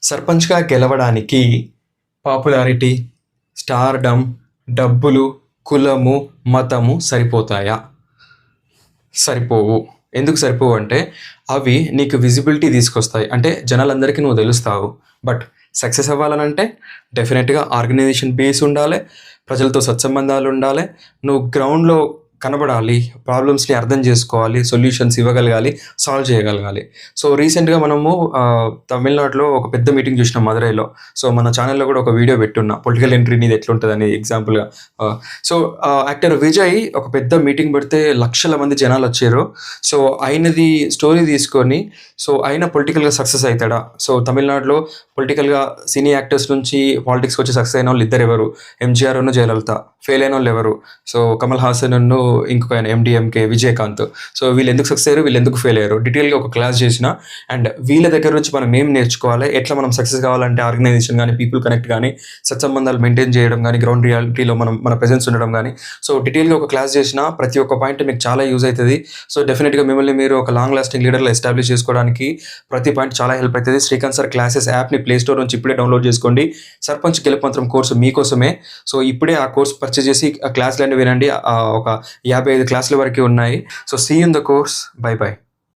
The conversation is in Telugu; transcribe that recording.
సర్పంచ్‌గా గెలవడానికి పాపులారిటీ, స్టార్‌డమ్, డబ్బులు, కులము, మతము సరిపోతాయా? సరిపోవు. ఎందుకు సరిపోవంటే, అవి నీకు విజిబిలిటీ తీసుకొస్తాయి. అంటే జనాలందరికీ నువ్వు తెలుస్తావు. బట్ సక్సెస్ అవ్వాలనంటే డెఫినెట్‌గా ఆర్గనైజేషన్ బేస్ ఉండాలె. ప్రజలతో సత్సంబంధాలుండాలె. నువ్వు గ్రౌండ్‌లో కనబడాలి. ప్రాబ్లమ్స్‌ని అర్థం చేసుకోవాలి. సొల్యూషన్స్ ఇవ్వగలగాలి. సాల్వ్ చేయగలగాలి. సో, రీసెంట్‌గా మనము తమిళనాడులో ఒక పెద్ద మీటింగ్ చూసినాం మదురైలో. సో, మన ఛానెల్‌లో కూడా ఒక వీడియో పెట్టున్నా. పొలిటికల్ ఎంట్రీ నీది ఎట్లుంటదని ఎగ్జాంపుల్‌గా. సో, యాక్టర్ విజయ్ ఒక పెద్ద మీటింగ్ పెడితే లక్షల మంది జనాలొచ్చిర్రు. సో, ఆయనది స్టోరీ తీసుకొని ఆయన పొలిటికల్‌గా సక్సెస్ అయితాడా? సో, తమిళనాడులో పొలిటికల్‌గా సినీ యాక్టర్స్ నుంచి పాలిటిక్స్‌కి వచ్చి సక్సెస్ అయినోళ్ళు ఇద్దరెవరు? ఎంజీఆర్, జయలలిత. ఫెయిల్ అయినోళ్ళెవరు? సో, కమల్ హాసన్, ఇంకొక ఆయన ఎండీఎంకే విజయకాంత్. సో, వీళ్ళెందుకు సక్సెస్ అయ్యారు? వీళ్ళెందుకు ఫెయిల్ అయ్యారు? డీటెయిల్‌గా ఒక క్లాస్ చేసిన. అండ్ వీళ్ళ దగ్గర నుంచి మనం ఏం నేర్చుకోవాలి? ఎట్లా మనం సక్సెస్ కావాలంటే ఆర్గనైజేషన్ గానీ, పీపుల్ కనెక్ట్ గానీ, సత్సంబంధాలు మెయింటైన్ చేయడం గానీ, గ్రౌండ్ రియాలిటీలో మన ప్రెజెన్స్ ఉండడం గానీ, సో, డీటెయిల్‌గా ఒక క్లాస్ చేసిన. ప్రతి ఒక్క పాయింట్ మీకు చాలా యూజ్ అయితది. సో, డెఫినెట్‌గా మిమ్మల్ని మీరు ఒక లాంగ్ లాస్టింగ్ లీడర్‌లా ఎస్టాబ్లిష్ చేసుకోవడానికి ప్రతి పాయింట్ చాలా హెల్ప్ అయితది. శ్రీకాంత్ సార్ క్లాసెస్ యాప్‌ని ప్లే స్టోర్ నుంచి ఇప్పుడే డౌన్‌లోడ్ చేసుకోండి. సర్పంచ్ గెలుపు మంత్రం కోర్సు మీకోసమే. సో, ఇప్పుడే ఆ కోర్స్ పర్చేజ్ చేసి ఆ క్లాస్‌లన్నీ వినండి. ఒక 55 క్లాసుల వరకు ఉన్నాయి. So, see you in the course. Bye by.